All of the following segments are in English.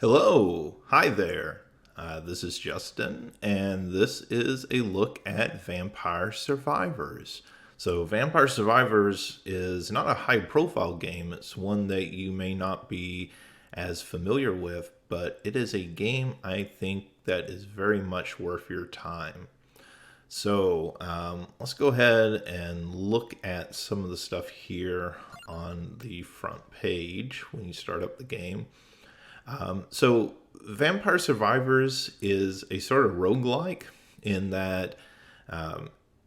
Hello, hi there. This is Justin, and this is a look at Vampire Survivors. So, Vampire Survivors is not a high profile game, it's one that you may not be as familiar with, but it is a game I think that is very much worth your time. So, let's go ahead and look at some of the stuff here on the front page when you start up the game. So, Vampire Survivors is a sort of roguelike in that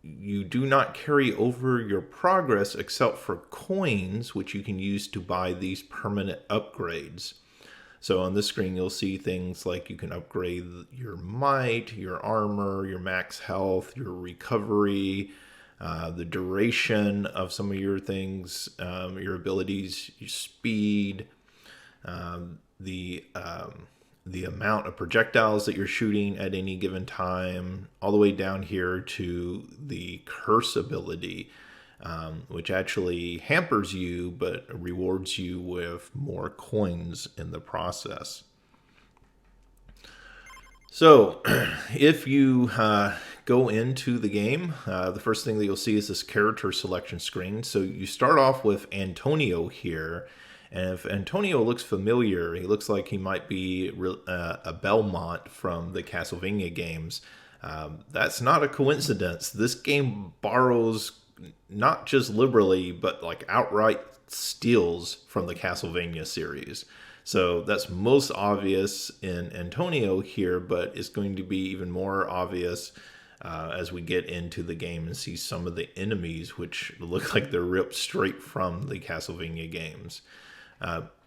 you do not carry over your progress except for coins, which you can use to buy these permanent upgrades. So, on this screen, you'll see things like you can upgrade your might, your armor, your max health, your recovery, the duration of some of your things, your abilities, your speed, the amount of projectiles that you're shooting at any given time, all the way down here to the curse ability, which actually hampers you but rewards you with more coins in the process. So, if you go into the game, the first thing that you'll see is this character selection screen. So you start off with Antonio here. And if Antonio looks familiar, he looks like he might be a Belmont from the Castlevania games. That's not a coincidence. This game borrows not just liberally, but like outright steals from the Castlevania series. So that's most obvious in Antonio here, but it's going to be even more obvious as we get into the game and see some of the enemies, which look like they're ripped straight from the Castlevania games.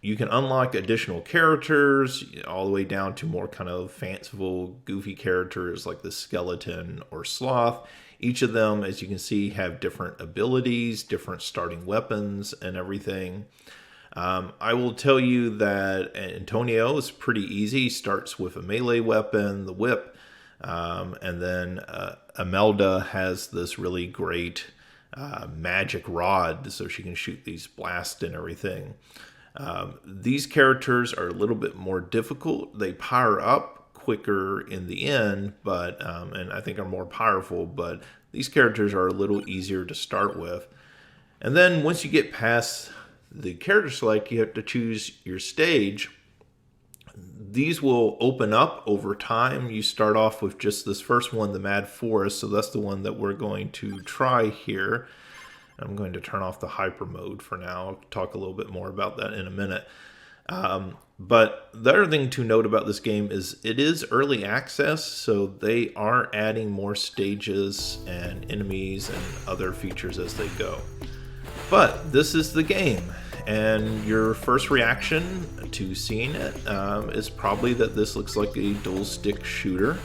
You can unlock additional characters all the way down to more kind of fanciful, goofy characters like the skeleton or sloth. Each of them, as you can see, have different abilities, different starting weapons, and everything. I will tell you that Antonio is pretty easy. He starts with a melee weapon, the whip, and then Imelda has this really great magic rod, so she can shoot these blasts and everything. These characters are a little bit more difficult. They power up quicker in the end, but and I think are more powerful, but these characters are a little easier to start with. And then once you get past the character select, you have to choose your stage. These will open up over time. You start off with just this first one, the Mad Forest, so that's the one that we're going to try here. I'm going to turn off the hyper mode for now. I'll talk a little bit more about that in a minute. But the other thing to note about this game is it is early access, so they are adding more stages and enemies and other features as they go. But this is the game, and your first reaction to seeing it is probably that this looks like a dual stick shooter,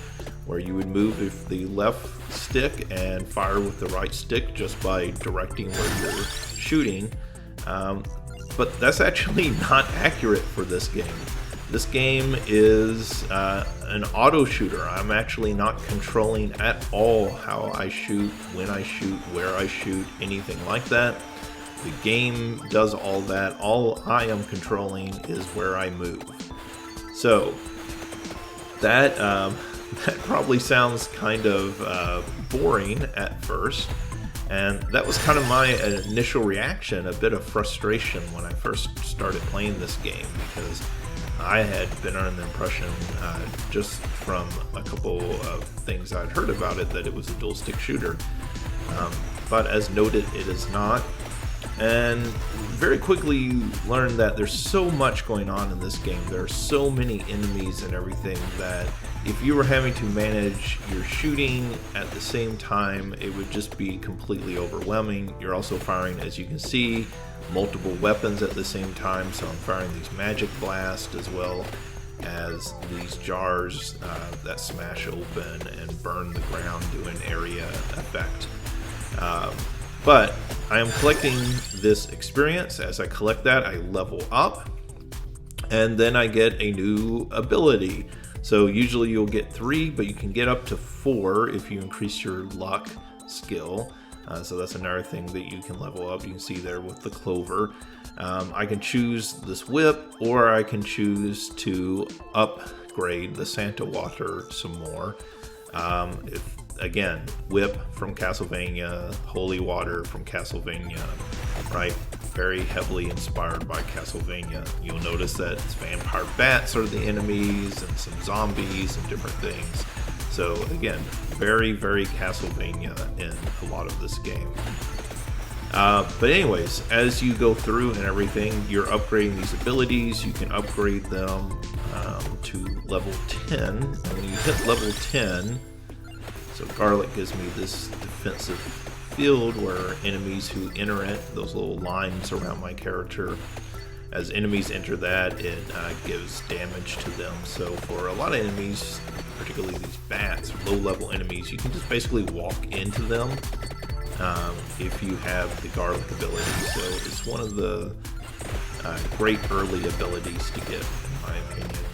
where you would move with the left stick and fire with the right stick just by directing where you're shooting. But that's actually not accurate for this game. This game is an auto shooter. I'm actually not controlling at all how I shoot, when I shoot, where I shoot, anything like that. The game does all that. All I am controlling is where I move. So that probably sounds kind of boring at first. And that was kind of my initial reaction, a bit of frustration when I first started playing this game, because I had been under the impression, just from a couple of things I'd heard about it, that it was a dual stick shooter. But as noted, it is not. And very quickly you learn that there's so much going on in this game. There are so many enemies and everything that if you were having to manage your shooting at the same time, it would just be completely overwhelming. You're also firing, as you can see, multiple weapons at the same time. So I'm firing these magic blasts as well as these jars that smash open and burn the ground, do an area effect. But I am collecting this experience. As I collect that, I level up, and then I get a new ability. So usually you'll get 3, but you can get up to 4 if you increase your luck skill. So that's another thing that you can level up. You can see there with the clover. I can choose this whip, or I can choose to upgrade the Santa water some more. Again, whip from Castlevania, holy water from Castlevania, right? Very heavily inspired by Castlevania. You'll notice that it's vampire bats are the enemies, and some zombies and different things. So again, very, very Castlevania in a lot of this game. But anyways, as you go through and everything, you're upgrading these abilities. You can upgrade them to level 10. And when you hit level 10, so Garlic gives me this defensive field where enemies who enter it, those little lines around my character, as enemies enter that, it gives damage to them. So for a lot of enemies, particularly these bats, low-level enemies, you can just basically walk into them if you have the Garlic ability. So it's one of the great early abilities to get, in my opinion.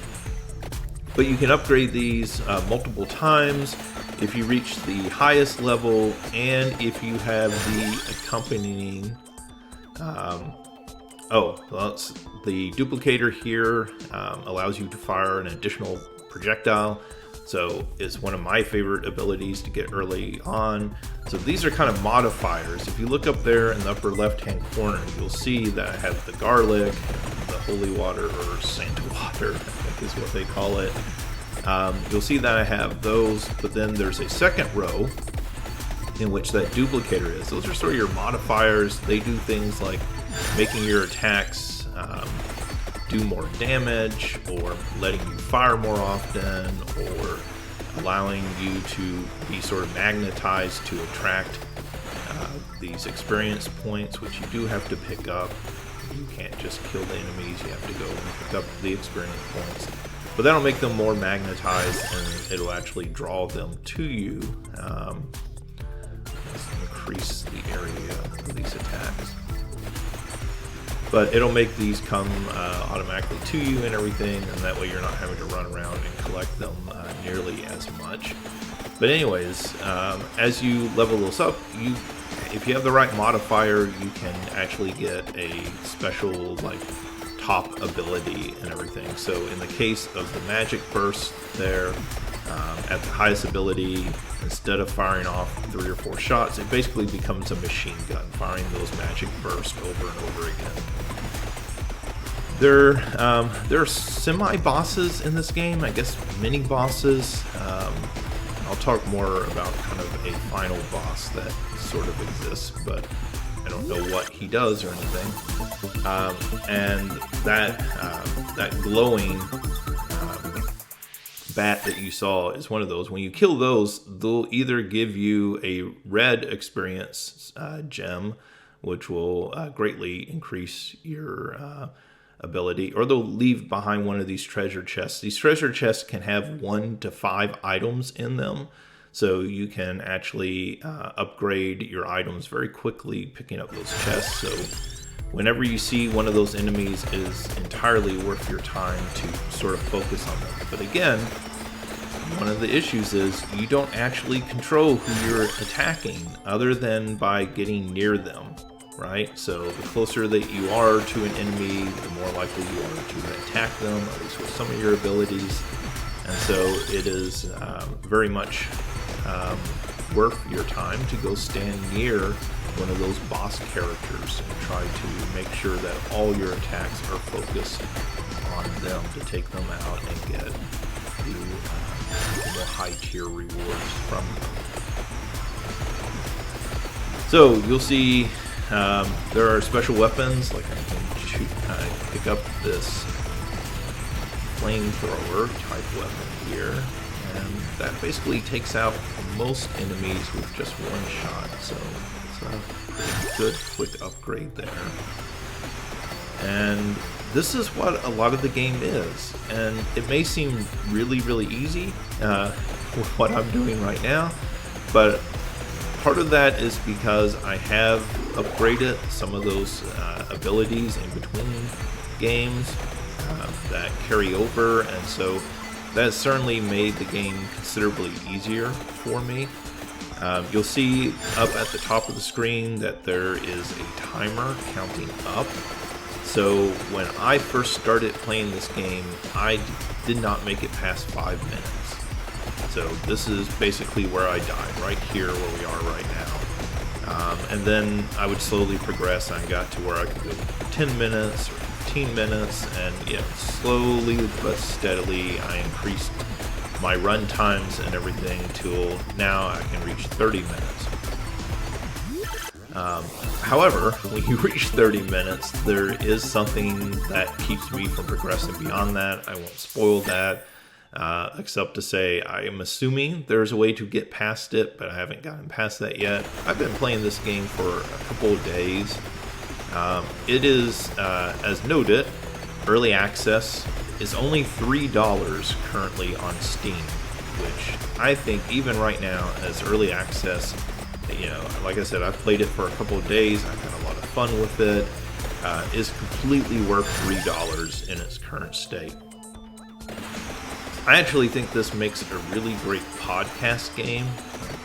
But you can upgrade these multiple times if you reach the highest level, and if you have the accompanying the duplicator here allows you to fire an additional projectile. So it's one of my favorite abilities to get early on. So these are kind of modifiers. If you look up there in the upper left-hand corner, you'll see that I have the Garlic, the holy water, or Santa water, I think is what they call it. You'll see that I have those, but then there's a second row in which that duplicator is. Those are sort of your modifiers. They do things like making your attacks do more damage, or letting you fire more often, or allowing you to be sort of magnetized to attract these experience points, which you do have to pick up. You can't just kill the enemies, you have to go and pick up the experience points. But that'll make them more magnetized, and it'll actually draw them to you. Let's increase the area of these attacks. But it'll make these come automatically to you and everything, and that way you're not having to run around and collect them nearly as much. But anyways, as you level those up, if you have the right modifier, you can actually get a special top ability and everything. So in the case of the magic burst there, at the highest ability, instead of firing off 3 or 4 shots, it basically becomes a machine gun, firing those magic bursts over and over again. There are semi-bosses in this game, I guess mini-bosses. I'll talk more about kind of a final boss that sort of exists, but I don't know what he does or anything. And that glowing bat that you saw is one of those. When you kill those, they'll either give you a red experience gem, which will greatly increase your ability, or they'll leave behind one of these treasure chests. These treasure chests can have 1 to 5 items in them, so you can actually upgrade your items very quickly picking up those chests. So whenever you see one of those enemies, it is entirely worth your time to sort of focus on them. But again, one of the issues is you don't actually control who you're attacking other than by getting near them, right? So the closer that you are to an enemy, the more likely you are to attack them, at least with some of your abilities. And so it is very much worth your time to go stand near one of those boss characters and try to make sure that all your attacks are focused on them to take them out and get the more high tier rewards from them. So you'll see there are special weapons, like I can pick up this flamethrower type weapon here, and that basically takes out most enemies with just 1 shot. So it's a pretty good quick upgrade there. And this is what a lot of the game is, and it may seem really, really easy with what I'm doing right now, but part of that is because I have upgraded some of those abilities in between games that carry over, and so that certainly made the game considerably easier for me. You'll see up at the top of the screen that there is a timer counting up. So when I first started playing this game, I did not make it past 5 minutes. So this is basically where I died, right here where we are right now. And then I would slowly progress. I got to where I could go 10 minutes or 15 minutes, and slowly but steadily I increased my run times and everything till now I can reach 30 minutes. However, when you reach 30 minutes, there is something that keeps me from progressing beyond that. I won't spoil that, except to say I am assuming there's a way to get past it, but I haven't gotten past that yet. I've been playing this game for a couple of days. It is, as noted, early access is only $3 currently on Steam, which I think even right now as early access, like I said, I've played it for a couple of days. I've had a lot of fun with it. Is completely worth $3 in its current state. I actually think this makes a really great podcast game,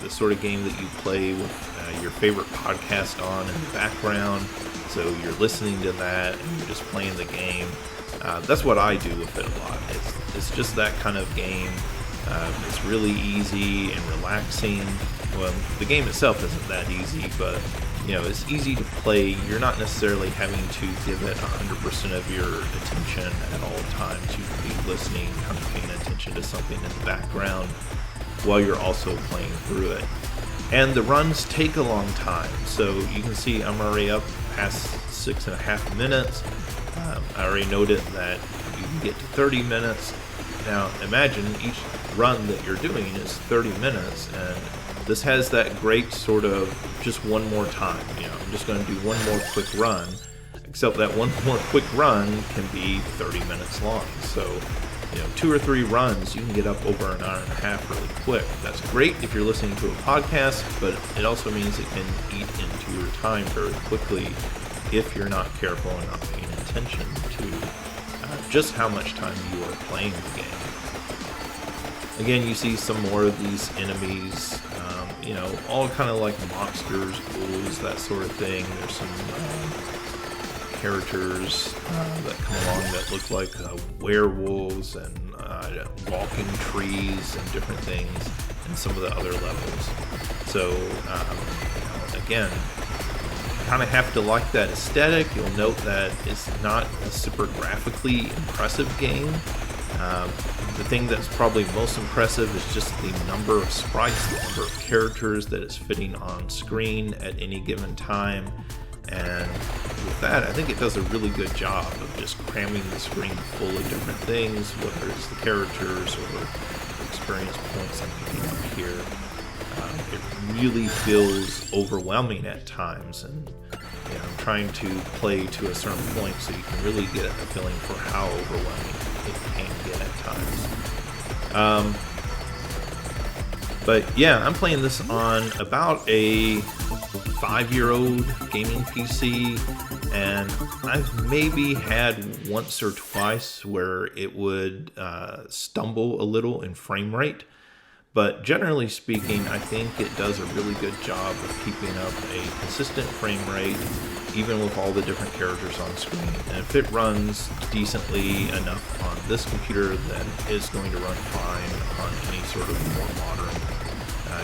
the sort of game that you play with your favorite podcast on in the background. So you're listening to that and you're just playing the game. That's what I do with it a lot. It's just that kind of game. It's really easy and relaxing. Well, the game itself isn't that easy, but it's easy to play. You're not necessarily having to give it 100% of your attention at all times. You can be listening, kind of paying attention to something in the background while you're also playing through it. And the runs take a long time. So you can see I'm already up past 6.5 minutes. I already noted that you can get to 30 minutes. Now imagine each run that you're doing is 30 minutes, and this has that great sort of just one more time. I'm just going to do one more quick run, except that one more quick run can be 30 minutes long. So 2 or 3 runs, you can get up over an hour and a half really quick. That's great if you're listening to a podcast, but it also means it can eat into your time very quickly if you're not careful and not paying attention to just how much time you are playing the game. Again, you see some more of these enemies, all kind of like monsters, ghouls, that sort of thing. There's some characters that come along that look like werewolves and walking trees and different things in some of the other levels. So, again, kind of have to like that aesthetic. You'll note that it's not a super graphically impressive game. The thing that's probably most impressive is just the number of sprites, the number of characters that is fitting on screen at any given time. And with that, I think it does a really good job of just cramming the screen full of different things, whether it's the characters or experience points I'm picking up here. It really feels overwhelming at times, and I'm trying to play to a certain point so you can really get a feeling for how overwhelming it can get at times. But yeah, I'm playing this on about a 5-year-old gaming PC, and I've maybe had once or twice where it would stumble a little in frame rate. But generally speaking, I think it does a really good job of keeping up a consistent frame rate, even with all the different characters on screen. And if it runs decently enough on this computer, then it's going to run fine on any sort of more modern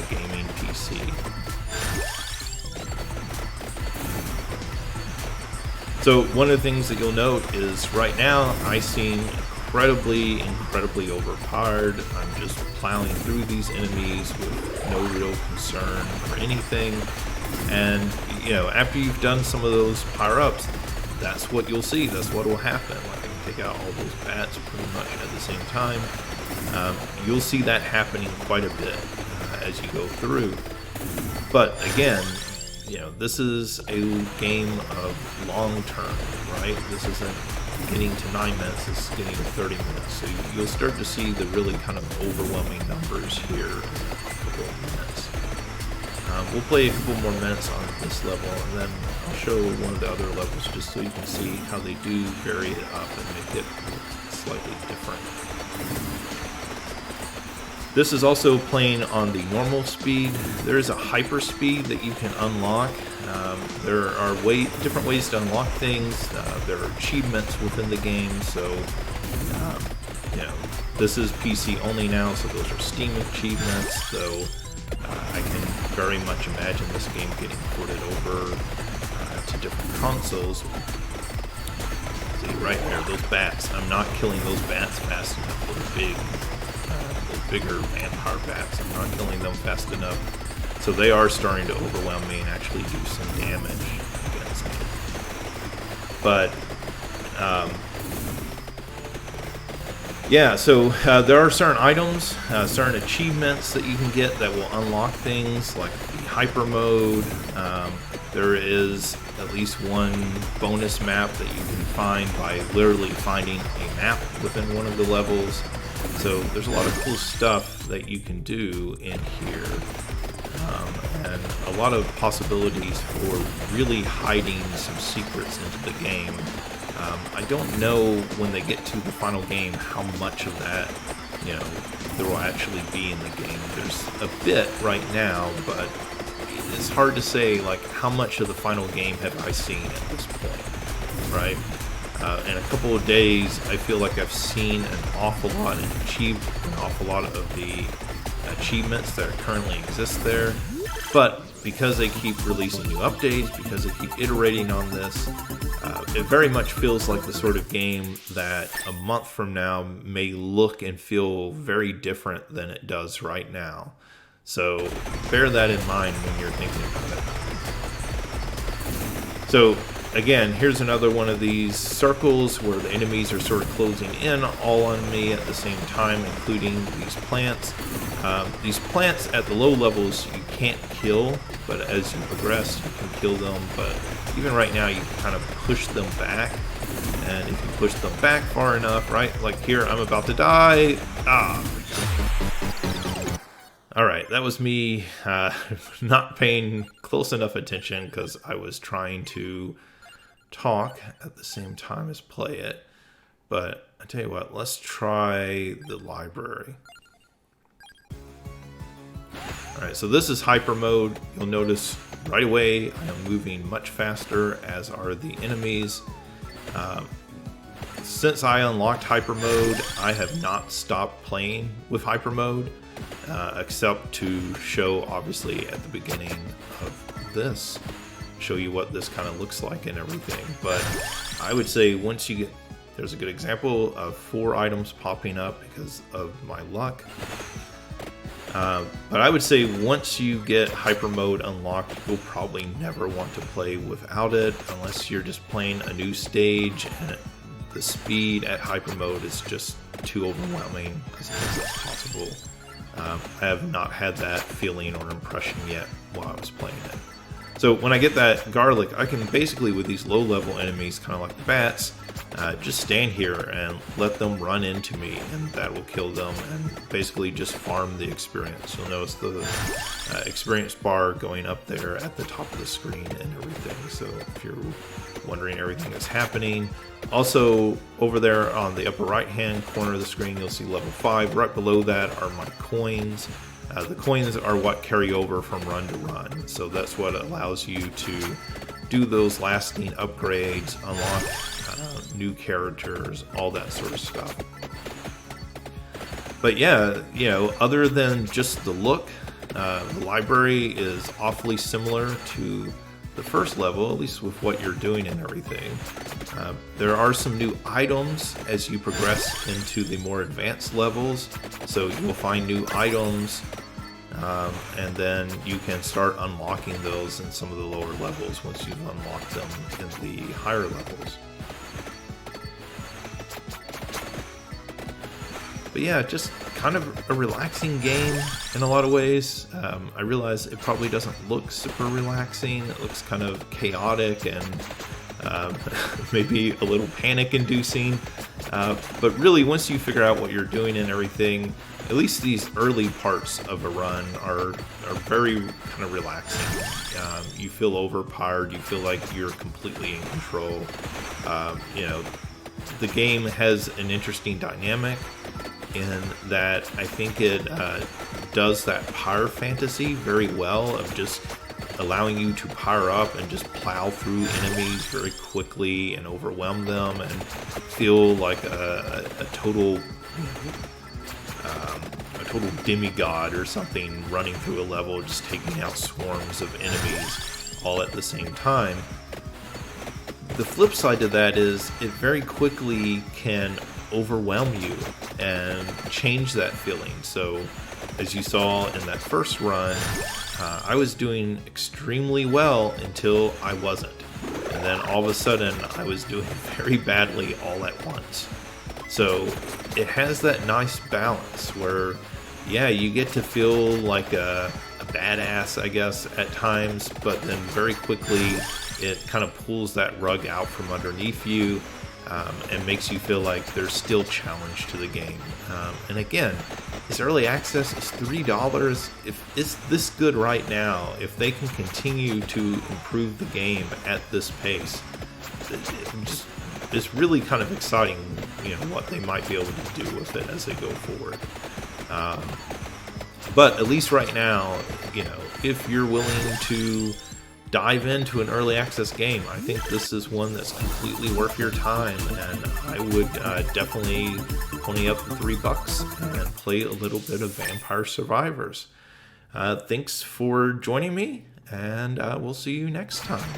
gaming PC. So one of the things that you'll note is right now I seem incredibly overpowered. I'm just plowing through these enemies with no real concern for anything. And after you've done some of those power-ups, that's what you'll see. That's what will happen. Like I can take out all those bats pretty much at the same time. You'll see that happening quite a bit as you go through. But again, this is a game of long term, right? This isn't getting to 9 minutes, this is getting to 30 minutes. So you'll start to see the really kind of overwhelming numbers here in a couple of minutes. We'll play a couple more minutes on this level, and then I'll show one of the other levels just so you can see how they do vary it up and make it slightly different. This is also playing on the normal speed. There is a hyper speed that you can unlock. There are different ways to unlock things. There are achievements within the game, so you know, this is PC only now, so those are Steam achievements. So I can very much imagine this game getting ported over to different consoles. See right there, those bats. I'm not killing those bats fast enough. Those bigger vampire bats. I'm not killing them fast enough. So they are starting to overwhelm me and actually do some damage against me. But yeah, so there are certain items, certain achievements that you can get that will unlock things like the hyper mode. There is at least one bonus map that you can find by literally finding a map within one of the levels. So there's a lot of cool stuff that you can do in here. And a lot of possibilities for really hiding some secrets into the game. I don't know when they get to the final game how much of that, you know, there will actually be in the game. There's a bit right now, but it's hard to say, like, how much of the final game have I seen at this point, right? In a couple of days, I feel like I've seen an awful lot and achieved an awful lot of the achievements that currently exist there. But because they keep releasing new updates, because they keep iterating on this, it very much feels like the sort of game that a month from now may look and feel very different than it does right now. So bear that in mind when you're thinking about it. So again, here's another one of these circles where the enemies are sort of closing in all on me at the same time, including these plants. These plants at the low levels you can't kill, but as you progress you can kill them. But even right now you can kind of push them back, and if you push them back far enough, right, like here I'm about to die. Alright, that was me not paying close enough attention because I was trying to talk at the same time as play it. But I tell you what, let's try the library. Alright, so this is hyper mode. You'll notice right away I am moving much faster, as are the enemies. Since I unlocked hyper mode, I have not stopped playing with hyper mode, except to show, obviously, at the beginning of this, show you what this kind of looks like and everything. But I would say once you get, there's a good example of 4 items popping up because of my luck. But I would say once you get hyper mode unlocked, you'll probably never want to play without it unless you're just playing a new stage and the speed at hyper mode is just too overwhelming as much as possible. I have not had that feeling or impression yet while I was playing it. So when I get that garlic, I can basically, with these low level enemies, kind of like the bats, just stand here and let them run into me, and that will kill them, and basically just farm the experience. You'll notice the experience bar going up there at the top of the screen and everything. So if you're wondering everything that's happening. Also, over there on the upper right hand corner of the screen, you'll see level 5. Right below that are my coins. The coins are what carry over from run to run, so that's what allows you to do those lasting upgrades, unlock new characters, all that sort of stuff. But yeah, you know, other than just the look, the library is awfully similar to the first level, at least with what you're doing and everything. There are some new items as you progress into the more advanced levels, so you will find new items, and then you can start unlocking those in some of the lower levels once you've unlocked them in the higher levels. But yeah, just kind of a relaxing game in a lot of ways. I realize it probably doesn't look super relaxing. It looks kind of chaotic and maybe a little panic-inducing. But really, once you figure out what you're doing and everything, at least these early parts of a run are very kind of relaxing. You feel overpowered. You feel like you're completely in control. You know, the game has an interesting dynamic. in that I think it does that power fantasy very well of just allowing you to power up and just plow through enemies very quickly and overwhelm them and feel like a total demigod or something running through a level, just taking out swarms of enemies all at the same time. The flip side to that is it very quickly can overwhelm you and change that feeling. So as you saw in that first run, I was doing extremely well until I wasn't. And then all of a sudden I was doing very badly all at once. So it has that nice balance where, yeah, you get to feel like a badass, I guess, at times, but then very quickly it kind of pulls that rug out from underneath you and makes you feel like there's still challenge to the game. And again, this early access is $3. If it's this good right now, if they can continue to improve the game at this pace, it's really kind of exciting, what they might be able to do with it as they go forward. But at least right now, if you're willing to dive into an early access game, I think this is one that's completely worth your time, and I would definitely pony up the $3 and play a little bit of Vampire Survivors. Thanks for joining me, and we'll see you next time.